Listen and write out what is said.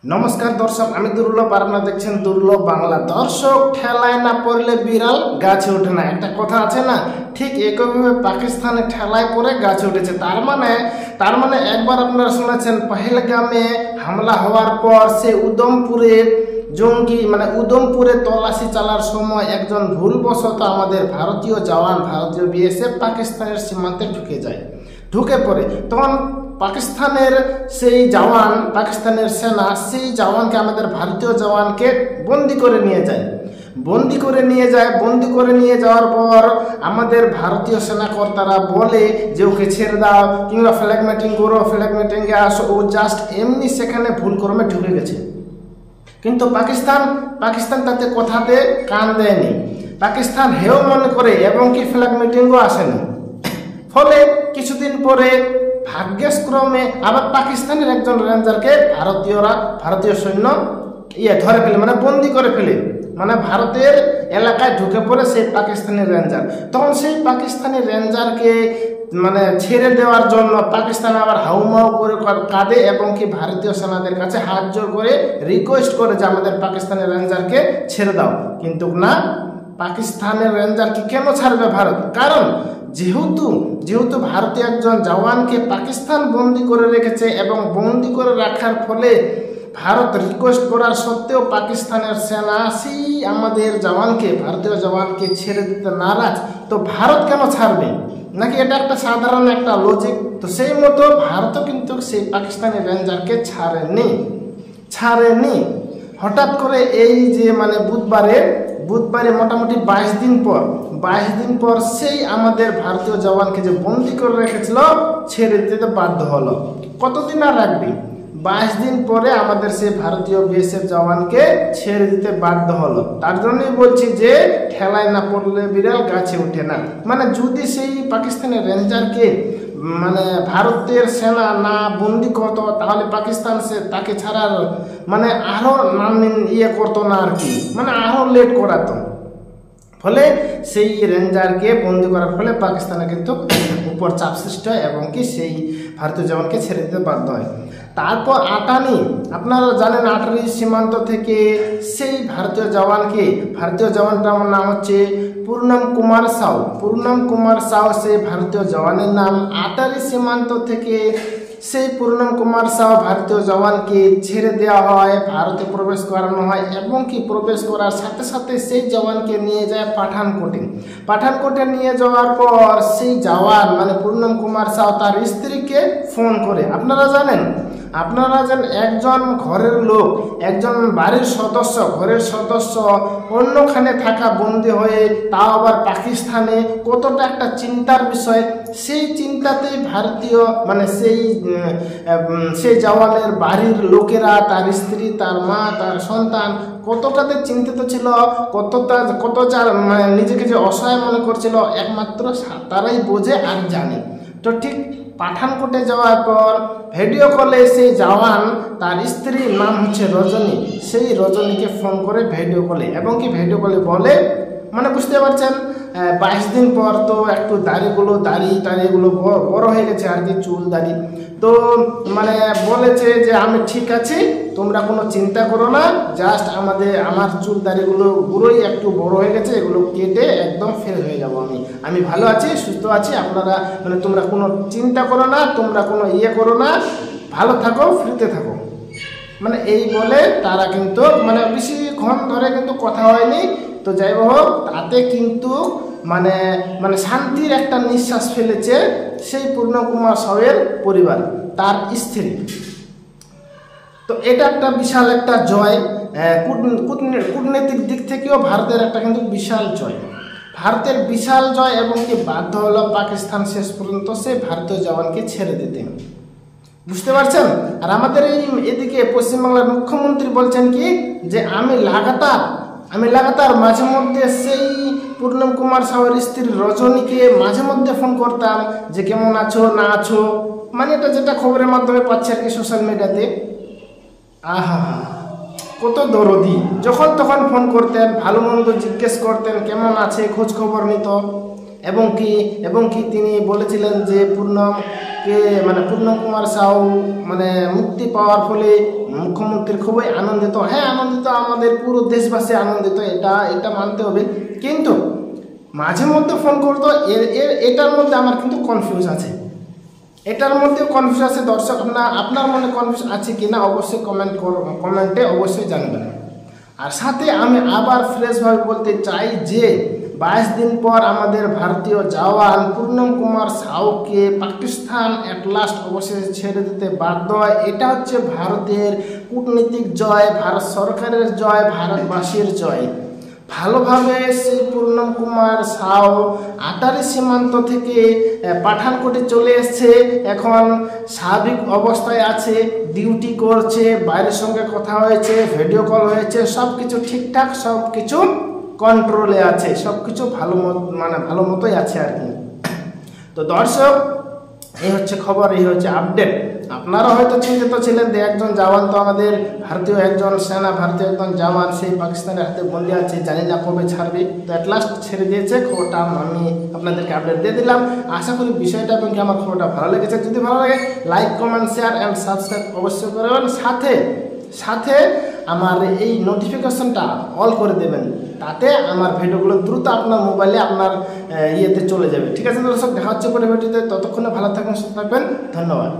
নমস্কার দর্শক, আমি দুর্লভ আর আপনারা দেখছেন দুর্লভ বাংলা। দর্শক, ঠেলায় না পড়লে বিড়াল গাছে ওঠে না, একটা কথা আছে না? ঠিক একইভাবে পাকিস্তানে ঠেলায় পড়ে গাছে উঠেছে। তার মানে একবার আপনারা শুনেছেন পহেলগামে হামলা হওয়ার পর সে উদমপুরে উদমপুরে তল্লাশি চালার সময় একজন ভুলবশত আমাদের ভারতীয় জওয়ান, ভারতীয় বিএসএফ পাকিস্তানের সীমান্তে ঢুকে পড়ে। তখন পাকিস্তানের সেই জওয়ান, পাকিস্তানের সেনা সেই জওয়ানকে, আমাদের ভারতীয় জওয়ানকে বন্দি করে নিয়ে যাওয়ার পর আমাদের ভারতীয় সেনাকর্তারা বলে যে ওকে ছেড়ে দাও কিংবা ফ্ল্যাগ মিটিং করো, ফ্ল্যাগ মিটিংয়ে আসো। ও জাস্ট এমনি সেখানে ভুলক্রমে ঢুকে গেছে, কিন্তু পাকিস্তান তাতে কথাতে কান দেয়নি। পাকিস্তান হেও মনে করে এবং কি ফ্ল্যাগ মিটিংও আসেনি। ফলে কিছুদিন পরে ভাগ্যক্রমে আবার পাকিস্তানের একজন রেঞ্জারকে ভারতীয় সৈন্য ধরে ফেলে, বন্দি করে ফেলে, ভারতের এলাকায় ঢুকে পড়ে সেই পাকিস্তানি রেঞ্জার। তখন সেই পাকিস্তানি রেঞ্জারকে ছেড়ে দেওয়ার জন্য পাকিস্তান আবার হাউমাউ করে কাঁদে এবং কি ভারতীয় সেনাদের কাছে হাত জোর করে রিকোয়েস্ট করে যে আমাদের পাকিস্তানি রেঞ্জারকে ছেড়ে দাও। কিন্তু না, পাকিস্তানের রেঞ্জারকে কেন ছাড়বে ভারত? কারণ যেহেতু ভারতীয় একজন জওয়ানকে পাকিস্তান বন্দি করে রেখেছে এবং বন্দি করে রাখার ফলে ভারত রিকোয়েস্ট করার সত্ত্বেও পাকিস্তানের সেনা সেই আমাদের ভারতীয় জওয়ানকে ছেড়ে দিতে নারাজ। তো ভারত কেন ছাড়বে? নাকি এটা একটা সাধারণ একটা লজিক? তো সেই মতো ভারতও কিন্তু সেই পাকিস্তানি রেঞ্জারকে ছাড়েনি। হঠাৎ করে এই যে বুধবারে মোটামুটি 22 দিন পর সেই আমাদের ভারতীয় জওয়ানকে যে বন্দি করে রেখেছিল ছেড়ে দিতে বাধ্য হলো। কতদিন আর রাখবে? 22 দিন পরে আমাদের সেই ভারতীয় বিএসএফ জওয়ানকে ছেড়ে দিতে বাধ্য হলো। তার জন্যই বলছি যে ঠেলায় না পড়লে বিড়াল গাছে ওঠে না। যদি সেই পাকিস্তানের রেঞ্জারকে ভারতের সেনা না বন্দি করতো, তাহলে পাকিস্তান তাকে ছাড়ার আরো করতো না আর কি, আরো লেট করাতো। ফলে সেই রেঞ্জারকে বন্দি করার ফলে পাকিস্তানে কিন্তু উপর চাপ সৃষ্টি হয় এবং কি সেই ভারতীয় জওয়ানকে ছেড়ে দিতে বাধ্য হয়। তারপর আপনারা জানেন আটানি সীমান্ত থেকে সেই ভারতীয় জওয়ানটার নাম হচ্ছে পূর্ণম কুমার সাউ। সেই ভারতীয় জওয়ানের নাম। আটারি সীমান্ত থেকে সেই পূর্ণম কুমার সাউ ভারতীয় জওয়ানকে ছেড়ে দেওয়া হয়, ভারতে প্রবেশ করানো হয় এবং কি প্রবেশ করার সাথে সাথে সেই জওয়ানকে নিয়ে যায় পাঠানকোটে নিয়ে যাওয়ার পর সেই জওয়ান পূর্ণম কুমার সাউ তার স্ত্রীকে ফোন করে। আপনারা জানেন একজন ঘরের লোক, একজন বাড়ির ঘরের সদস্য অন্যখানে থাকা বন্দী হয়ে, তাও আবার পাকিস্তানে, কতটা একটা চিন্তার বিষয়। সেই চিন্তাতেই ভারতীয় সেই জওয়ানের বাড়ির লোকেরা, তার স্ত্রী, তার মা, তার সন্তান কতটাতে চিন্তিত ছিল, কতটা নিজেকে যে অসহায় মনে করছিল, একমাত্র তারাই বোঝে আর জানে। তো ঠিক পাঠানকোটে যাওয়ার পর ভিডিও কলে সেই জওয়ান, তার স্ত্রীর নাম হচ্ছে রজনী, সেই রজনীকে ফোন করে ভিডিও কলে এবং কি ভিডিও কলে বলে, বুঝতে পারছেন 22 দিন পর তো একটু দাড়িগুলো বড় হয়ে গেছে আর কি, চুল দাড়ি। তো বলেছে যে আমি ঠিক আছি, তোমরা কোনো চিন্তা করো না, জাস্ট আমার চুল দাড়িগুলোই একটু বড় হয়ে গেছে, এগুলো কেটে একদম ফেল হয়ে যাবো, আমি ভালো আছি, সুস্থ আছি, আপনারা তোমরা কোনো চিন্তা করো না, তোমরা কোনো করো না, ভালো থাকো, ফ্রিতে থাকো। এই বলে তারা কিন্তু বেশিক্ষণ ধরে কিন্তু কথা হয়নি। তো যাই হোক, তাতে কিন্তু শান্তির একটা নিঃশ্বাস ফেলেছে সেই পূর্ণম কুমার সাউয়ের পরিবার, তার স্ত্রী। তো এটা একটা বিশাল একটা জয়, কূটনৈতিক দিক থেকেও ভারতের একটা কিন্তু বিশাল জয় এবং কি বাধ্য হলো পাকিস্তান শেষ পর্যন্ত সেই ভারতীয় জওয়ানকে ছেড়ে দিতে। বুঝতে পারছেন? আর আমাদের এদিকে পশ্চিমবাংলার মুখ্যমন্ত্রী বলছেন কি যে আমি লাগাতার মাঝে মধ্যে সেই পূর্ণম কুমার সাউয়ের স্ত্রী রজনীকে মাঝে মধ্যে ফোন করতাম যে কেমন আছো না আছো, এটা যেটা খবরের মাধ্যমে পাচ্ছে আর কি সোশ্যাল মিডিয়াতে। কত দরদি, যখন তখন ফোন করতেন, ভালো মন্দ জিজ্ঞেস করতেন, কেমন আছে খোঁজ খবর নিত। এবং কি তিনি বলেছিলেন যে পূর্ণম কুমার সাউ মুক্তি পাওয়ার ফলে মুখ্যমন্ত্রী খুবই আনন্দিত। হ্যাঁ, আনন্দিত, আমাদের পুরো দেশবাসী আনন্দিত, এটা মানতে হবে। কিন্তু মাঝে মধ্যে ফোন করতো, এটার মধ্যে আমার কিন্তু কনফিউজ আছে, এটার মধ্যে কনফিউজ আছে। দর্শক আপনার মনে কনফিউজ আছে কি না অবশ্যই কমেন্টে অবশ্যই জানবেন। আর সাথে আমি আবার ফ্রেশভাবে বলতে চাই যে 22 দিন পর আমাদের ভারতীয় জওয়ান পূর্ণম কুমার সাউকে পাকিস্তান অ্যাট লাস্ট অবশেষে ছেড়ে দিতে বাধ্য হয়। এটা হচ্ছে ভারতের কূটনীতিক জয়, ভারত সরকারের জয়, ভারতবাসীর জয়। ভালোভাবে সেই পূর্ণম কুমার সাউ আটারি সীমান্ত থেকে পাঠানকোটে চলে এসছে, এখন স্বাভাবিক অবস্থায় আছে, ডিউটি করছে, বাইরের সঙ্গে কথা হয়েছে, ভিডিও কল হয়েছে, সব কিছু ঠিকঠাক, সব কিছু কন্ট্রোলে আছে, সব কিছু ভালো মতোই আছে আর কি। তো দর্শক, এই হচ্ছে খবর, এই হচ্ছে আপডেট। আপনারা হয়তো চিন্তিত ছিলেন যে একজন জওয়ান তো আমাদের ভারতীয় একজন সেনা, ভারতীয় একজন জওয়ান সেই পাকিস্তানের হাতে বন্দী আছে, জানি না কবে ছাড়বে। তো অ্যাট লাস্ট ছেড়ে দিয়েছে, খবরটা আমি আপনাদেরকে আপডেট দিয়ে দিলাম। আশা করি বিষয়টা এবং কি আমার খবরটা ভালো লেগেছে। যদি ভালো লাগে like, comment, share and subscribe অবশ্যই করবেন। সাথে আমার এই নোটিফিকেশনটা অল করে দেবেন, তাতে আমার ভিডিওগুলো দ্রুত আপনার মোবাইলে আপনার ইয়েতে চলে যাবে। ঠিক আছে দর্শক, দেখা হচ্ছে পরে ভিডিওতে, ততক্ষণে ভালো থাকবেন, সুস্থ থাকবেন, ধন্যবাদ।